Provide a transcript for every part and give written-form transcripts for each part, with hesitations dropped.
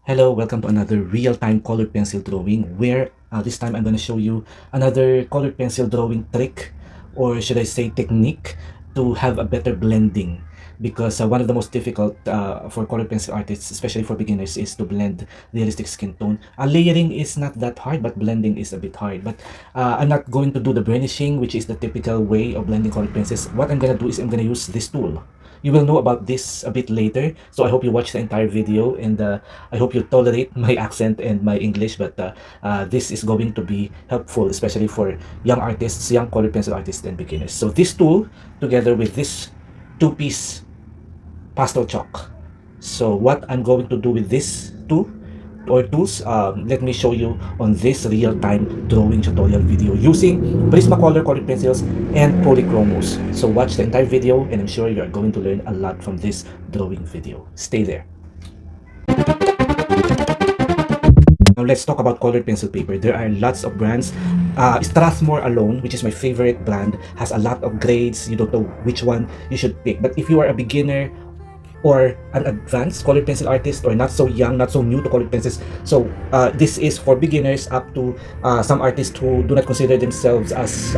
Hello, welcome to another real-time colored pencil drawing where this time I'm going to show you another colored pencil drawing trick, or should I say technique, to have a better blending, because one of the most difficult for colored pencil artists, especially for beginners, is to blend realistic skin tone. Layering is not that hard, but blending is a bit hard. But I'm not going to do the burnishing, which is the typical way of blending colored pencils. What I'm going to do is I'm going to use this tool. You will know about this a bit later, so I hope you watch the entire video, and I hope you tolerate my accent and my English, but this is going to be helpful, especially for young artists, young colored pencil artists and beginners. So this tool, together with this two-piece pastel chalk. So what I'm going to do with this tools, let me show you on this real-time drawing tutorial video using Prismacolor colored pencils and Polychromos. So watch the entire video, and I'm sure you are going to learn a lot from this drawing video. Stay there. Now let's talk about colored pencil paper. There are lots of brands. Strathmore alone, which is my favorite brand, has a lot of grades. You don't know which one you should pick. But if you are a beginner or an advanced colored pencil artist, or not so young, not so new to colored pencils, so this is for beginners up to some artists who do not consider themselves as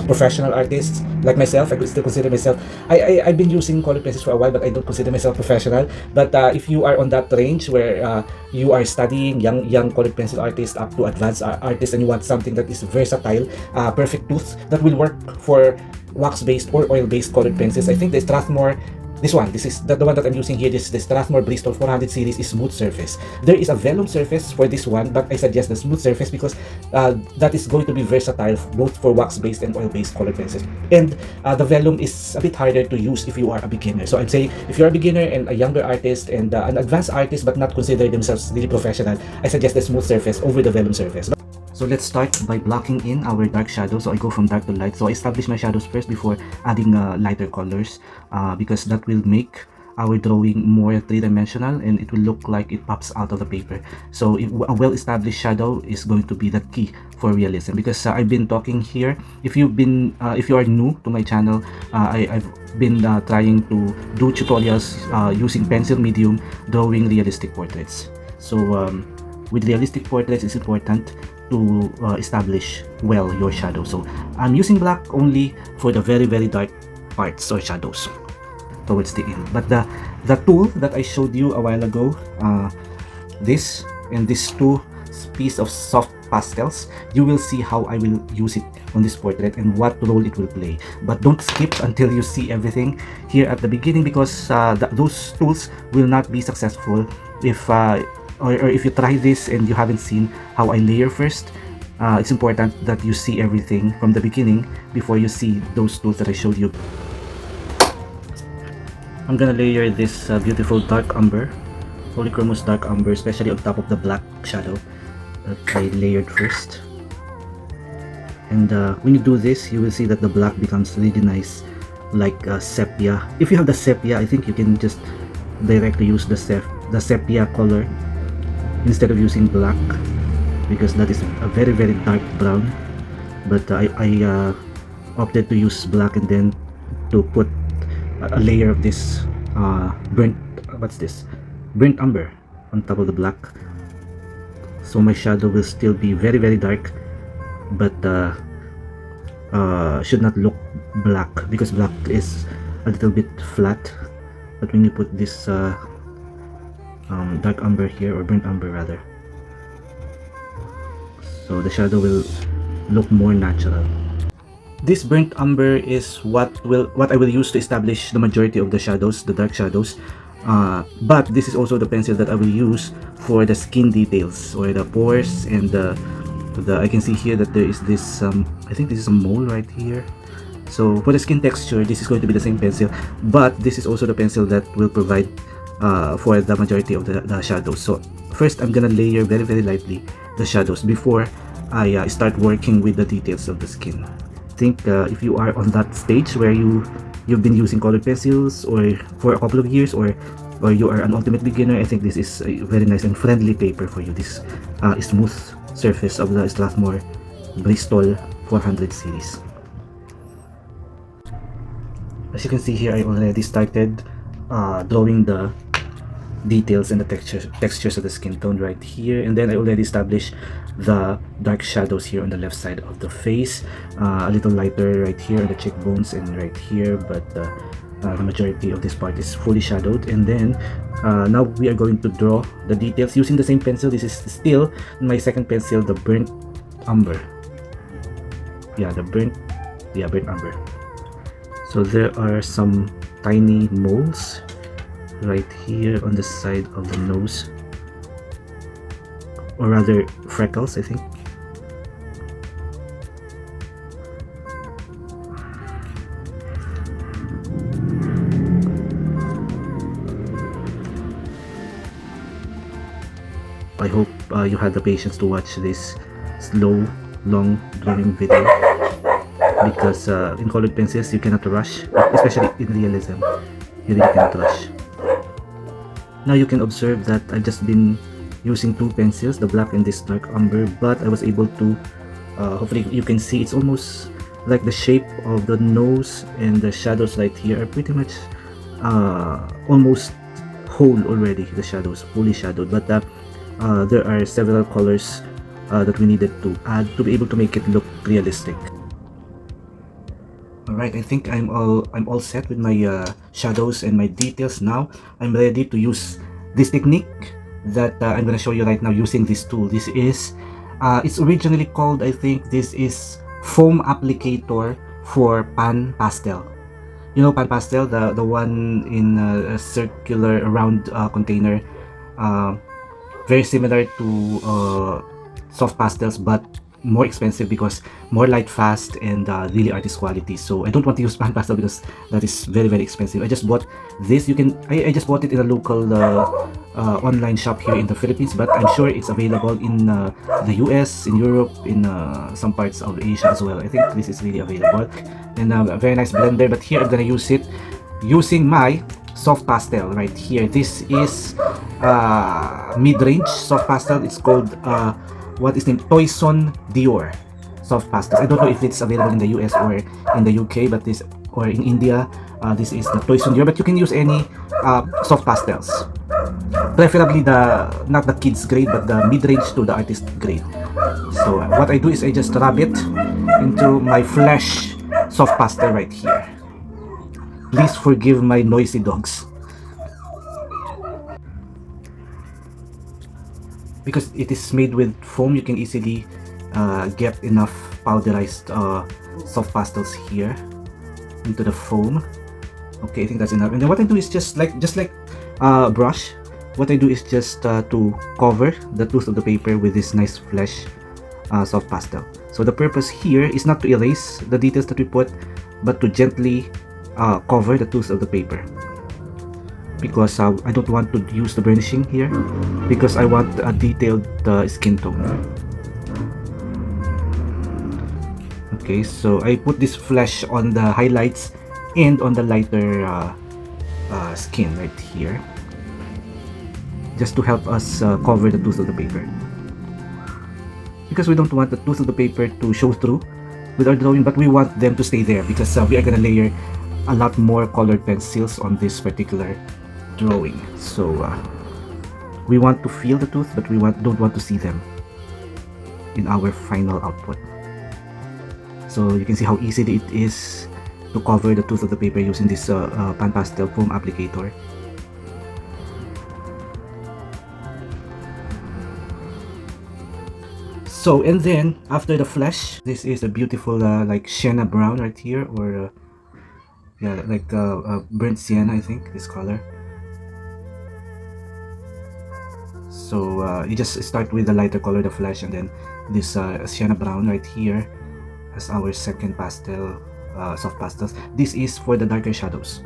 professional artists, like myself. I could still consider myself, I've been using colored pencils for a while, but I don't consider myself professional. But if you are on that range where you are studying, young colored pencil artists up to advanced artists, and you want something that is versatile, perfect tooth that will work for wax-based or oil-based colored pencils, I think the Strathmore, this is the one that I'm using here, the Strathmore Bristol 400 series, is smooth surface. There is a vellum surface for this one, but I suggest the smooth surface because that is going to be versatile both for wax-based and oil-based colored pencils. And the vellum is a bit harder to use if you are a beginner. So I'm saying if you're a beginner and a younger artist and an advanced artist but not consider themselves really professional, I suggest the smooth surface over the vellum surface. So let's start by blocking in our dark shadows. So I go from dark to light. So I establish my shadows first before adding lighter colors, because that will make our drawing more three-dimensional and it will look like it pops out of the paper. So a well-established shadow is going to be the key for realism, because I've been talking here, if you are new to my channel, I've been trying to do tutorials using pencil medium drawing realistic portraits. So with realistic portraits, it's important to establish well your shadow. So I'm using black only for the very dark parts or shadows towards the end. But the tool that I showed you a while ago, this and this two piece of soft pastels, you will see how I will use it on this portrait and what role it will play. But don't skip until you see everything here at the beginning, because those tools will not be successful if or if you try this and you haven't seen how I layer first. It's important that you see everything from the beginning before you see those tools that I showed you. I'm gonna layer this beautiful dark umber, Polychromos dark umber, especially on top of the black shadow that I layered first. And when you do this, you will see that the black becomes really nice, like sepia. If you have the sepia, I think you can just directly use the sepia color instead of using black, because that is a very dark brown. But I opted to use black and then to put a layer of this burnt umber on top of the black, so my shadow will still be very dark, but should not look black, because black is a little bit flat. But when you put this dark umber here, or burnt umber rather, so the shadow will look more natural. This burnt umber is what I will use to establish the majority of the shadows, the dark shadows. But this is also the pencil that I will use for the skin details, or the pores, and I can see here that there is this I think this is a mole right here. So for the skin texture, this is going to be the same pencil, but this is also the pencil that will provide for the majority of the shadows. So first I'm gonna layer very lightly the shadows before I start working with the details of the skin. I think if you are on that stage where you've been using colored pencils or for a couple of years, or you are an ultimate beginner, I think this is a very nice and friendly paper for you. This smooth surface of the Strathmore Bristol 400 series. As you can see here, I already started drawing the details and the textures of the skin tone right here. And then I already established the dark shadows here on the left side of the face, a little lighter right here on the cheekbones and right here, but the majority of this part is fully shadowed. And then now we are going to draw the details using the same pencil. This is still my second pencil, the burnt umber. Yeah, the burnt umber. So there are some tiny moles right here on the side of the nose, or rather freckles, I think. I hope you had the patience to watch this slow, long drawing video, because in colored pencils you cannot rush, especially in realism. You really cannot rush. Now you can observe that I've just been using two pencils, the black and this dark umber, but I was able to, hopefully you can see, it's almost like the shape of the nose and the shadows right here are pretty much almost whole already, the shadows fully shadowed, but there are several colors that we needed to add to be able to make it look realistic. Alright, I think I'm all set with my shadows and my details. Now I'm ready to use this technique that I'm gonna show you right now using this tool. This is it's originally called, I think this is foam applicator for pan pastel. You know pan pastel, the one in a circular round container, very similar to soft pastels, but more expensive because more light fast and really artist quality. So I don't want to use pan pastel because that is very expensive. I just bought this. I just bought it in a local online shop here in the Philippines, but I'm sure it's available in the US, in Europe, in some parts of Asia as well. I think this is really available, and a very nice blender. But here I'm gonna use it using my soft pastel right here. This is mid-range soft pastel. It's called what is named Toison Dior soft pastels. I don't know if it's available in the US or in the UK, but this, or in India, this is the Toison Dior. But you can use any soft pastels, preferably not the kids grade, but the mid-range to the artist grade. So what I do is I just rub it into my flesh soft pastel right here. Please forgive my noisy dogs, because it is made with foam. You can easily get enough powderized soft pastels here into the foam. Okay, I think that's enough. And then what I do is just like brush. What I do is just to cover the tooth of the paper with this nice flesh soft pastel. So the purpose here is not to erase the details that we put, but to gently cover the tooth of the paper, because I don't want to use the burnishing here, because I want a detailed skin tone. Okay, so I put this flesh on the highlights and on the lighter skin right here, just to help us cover the tooth of the paper, because we don't want the tooth of the paper to show through with our drawing, but we want them to stay there, because we are gonna layer a lot more colored pencils on this particular drawing. So we want to feel the tooth, but we don't want to see them in our final output. So you can see how easy it is to cover the tooth of the paper using this pan pastel foam applicator. So, and then after the flesh, this is a beautiful like sienna brown right here, or yeah, like burnt sienna, I think, this color. So you just start with the lighter color, the flesh, and then this sienna brown right here as our second pastel, soft pastels. This is for the darker shadows,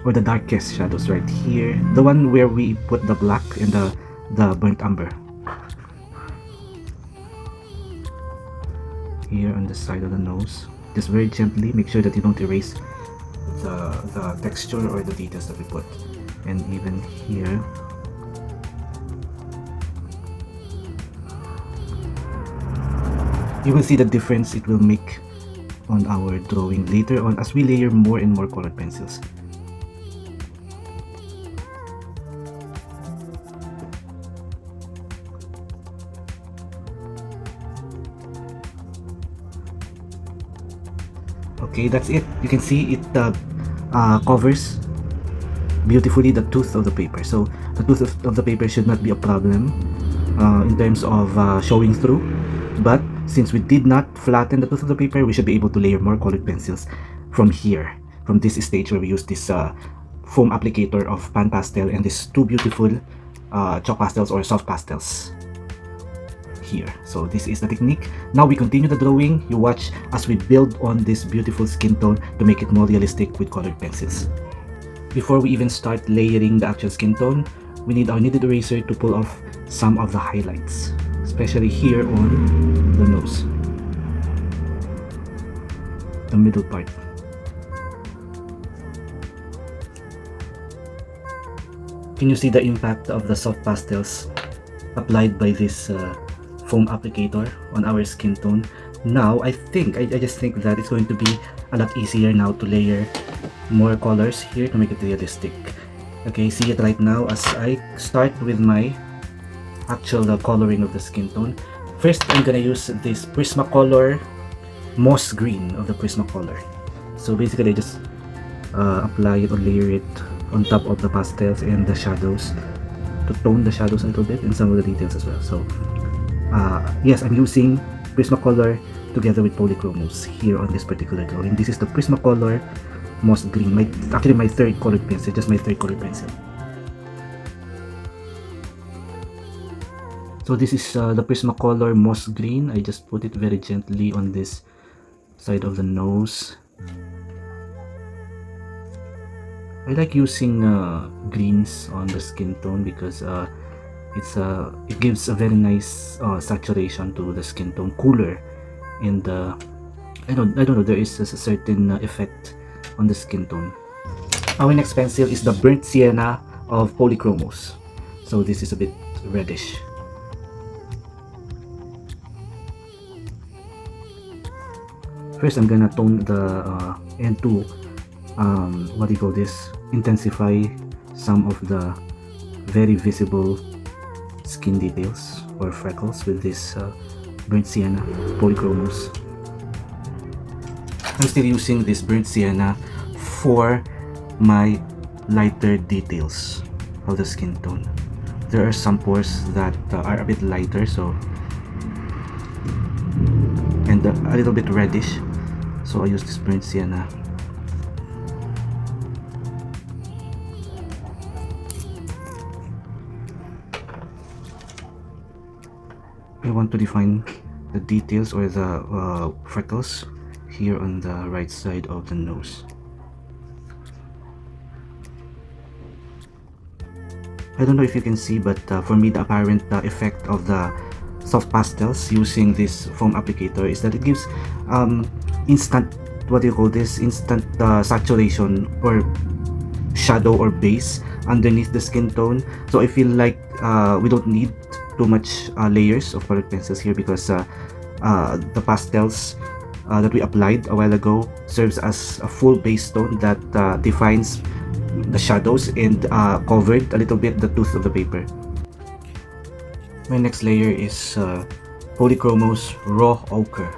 or the darkest shadows right here, the one where we put the black and the burnt umber. Here on the side of the nose, just very gently make sure that you don't erase the texture or the details that we put. And even here, you will see the difference it will make on our drawing later on as we layer more and more colored pencils. Okay, that's it. You can see it covers beautifully the tooth of the paper. So the tooth of the paper should not be a problem in terms of showing through. But since we did not flatten the tooth of the paper, we should be able to layer more colored pencils from here, from this stage where we use this foam applicator of pan pastel and these two beautiful chalk pastels or soft pastels here. So this is the technique. Now we continue the drawing. You watch as we build on this beautiful skin tone to make it more realistic with colored pencils. Before we even start layering the actual skin tone, we need our kneaded eraser to pull off some of the highlights, especially here on the nose, the middle part. Can you see the impact of the soft pastels applied by this foam applicator on our skin tone? Now I just think that it's going to be a lot easier now to layer more colors here to make it realistic. Okay, see it right now as I start with my actual coloring of the skin tone. First, I'm gonna use this Prismacolor moss green of the Prismacolor. So basically, I just apply it or layer it on top of the pastels and the shadows to tone the shadows a little bit and some of the details as well. So yes, I'm using Prismacolor together with Polychromos here on this particular drawing. This is the Prismacolor moss green. Actually my third colored pencil, just my third colored pencil. So this is the Prismacolor moss green. I just put it very gently on this side of the nose. I like using greens on the skin tone because it gives a very nice saturation to the skin tone, cooler, and I don't know, there is a certain effect on the skin tone. Our next pencil is the burnt sienna of Polychromos. So this is a bit reddish. First, I'm gonna tone the and to what do you call this? Intensify some of the very visible skin details or freckles with this burnt sienna Polychromos. I'm still using this burnt sienna for my lighter details of the skin tone. There are some pores that are a bit lighter, so and a little bit reddish, so I use this burnt sienna. I want to define the details or the freckles here on the right side of the nose. I don't know if you can see, but for me the apparent effect of the soft pastels using this foam applicator is that it gives instant, what do you call this, instant saturation or shadow or base underneath the skin tone. So I feel like we don't need too much layers of colored pencils here because the pastels that we applied a while ago serves as a full base tone that defines the shadows and covered a little bit the tooth of the paper. My next layer is Polychromos Raw Ochre.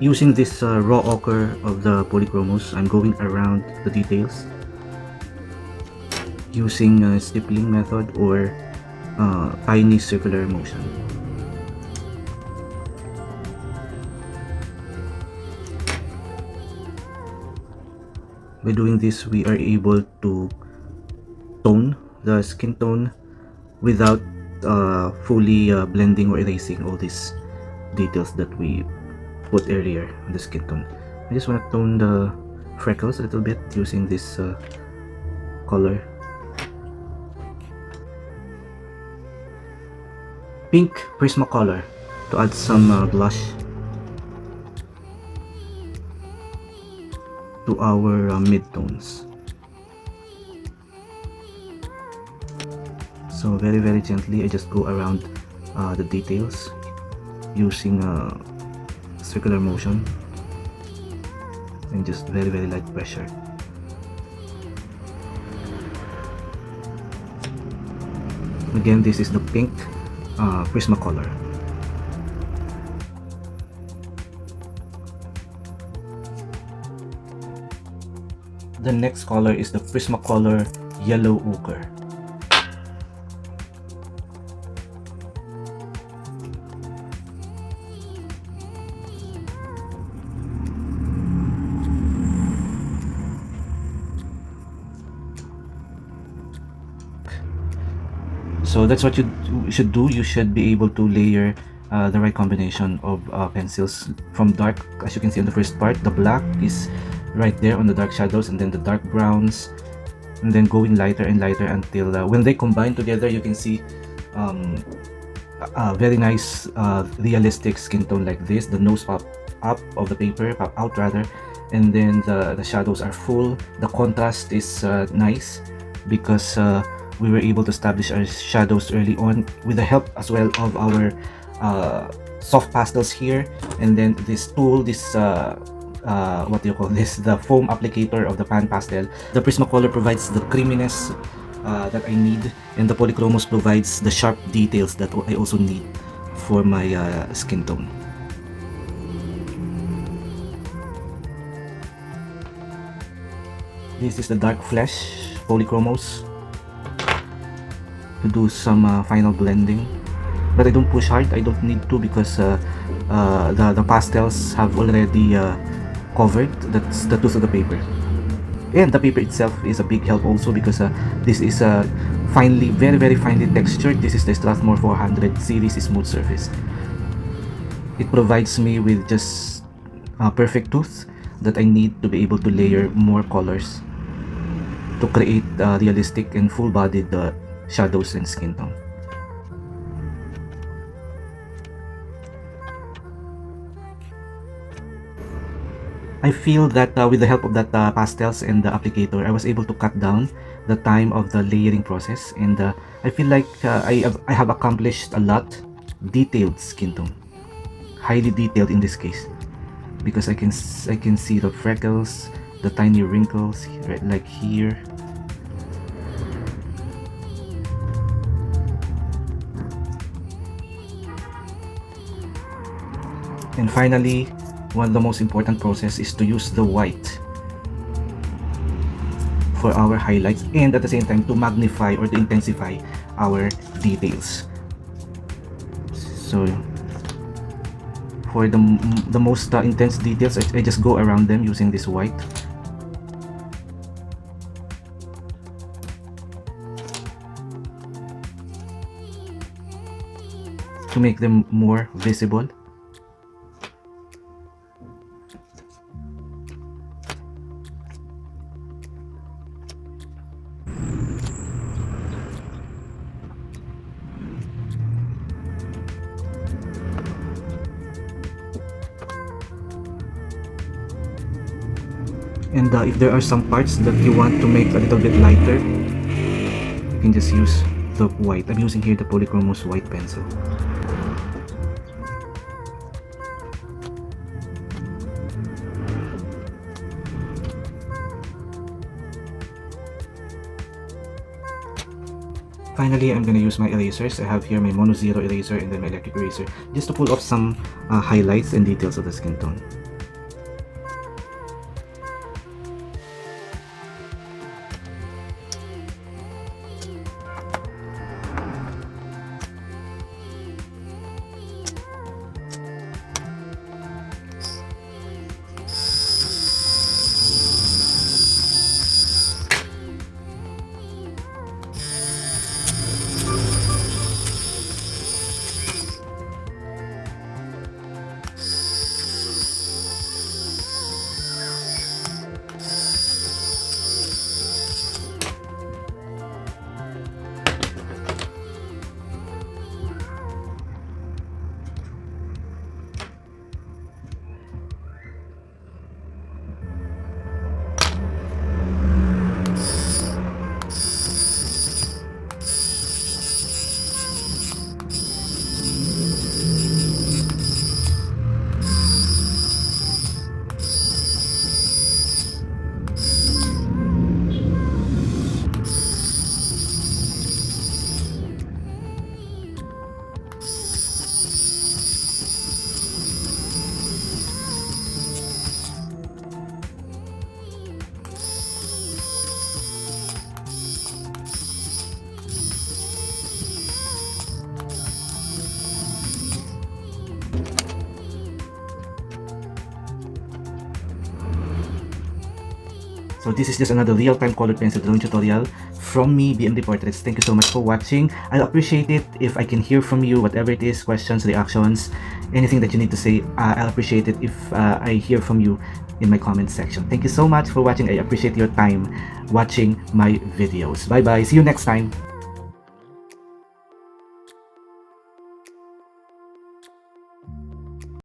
Using this raw ochre of the Polychromos, I'm going around the details using a stippling method or tiny circular motion. By doing this, we are able to tone the skin tone without fully blending or erasing all these details that we put earlier on the skin tone. I just want to tone the freckles a little bit using this color. Pink Prismacolor to add some blush to our mid-tones. So very gently I just go around the details using circular motion and just very light pressure. Again, this is the pink Prismacolor. The next color is the Prismacolor Yellow Ochre. So that's what you should do. You should be able to layer the right combination of pencils from dark, as you can see on the first part. The black is right there on the dark shadows, and then the dark browns, and then going lighter and lighter until when they combine together, you can see a very nice realistic skin tone like this. The nose pop up of the paper, pop out rather, and then the shadows are full. The contrast is nice because we were able to establish our shadows early on with the help as well of our soft pastels here, and then this tool, this what do you call this, the foam applicator of the pan pastel. The Prismacolor provides the creaminess that I need, and the Polychromos provides the sharp details that I also need for my skin tone. This is the dark flesh Polychromos to do some final blending, but I don't push hard. I don't need to because the pastels have already covered the tooth of the paper, and the paper itself is a big help also because this is finely, very finely textured. This is the Strathmore 400 series smooth surface. It provides me with just a perfect tooth that I need to be able to layer more colors to create realistic and full-bodied shadows and skin tone. I feel that with the help of that pastels and the applicator, I was able to cut down the time of the layering process, and I feel like I have accomplished a lot. Detailed skin tone, highly detailed in this case, because I can see the freckles, the tiny wrinkles right like here. And finally, one of the most important process is to use the white for our highlights, and at the same time to magnify or to intensify our details. So for the most intense details, I just go around them using this white. To make them more visible. And if there are some parts that you want to make a little bit lighter, you can just use the white. I'm using here the Polychromos white pencil. Finally, I'm going to use my erasers. I have here my Mono Zero eraser and then my electric eraser, just to pull off some highlights and details of the skin tone. So this is just another real-time colored pencil drawing tutorial from me, BMD Portraits. Thank you so much for watching. I'll appreciate it if I can hear from you, whatever it is, questions, reactions, anything that you need to say. I'll appreciate it if I hear from you in my comment section. Thank you so much for watching. I appreciate your time watching my videos. Bye bye. See you next time.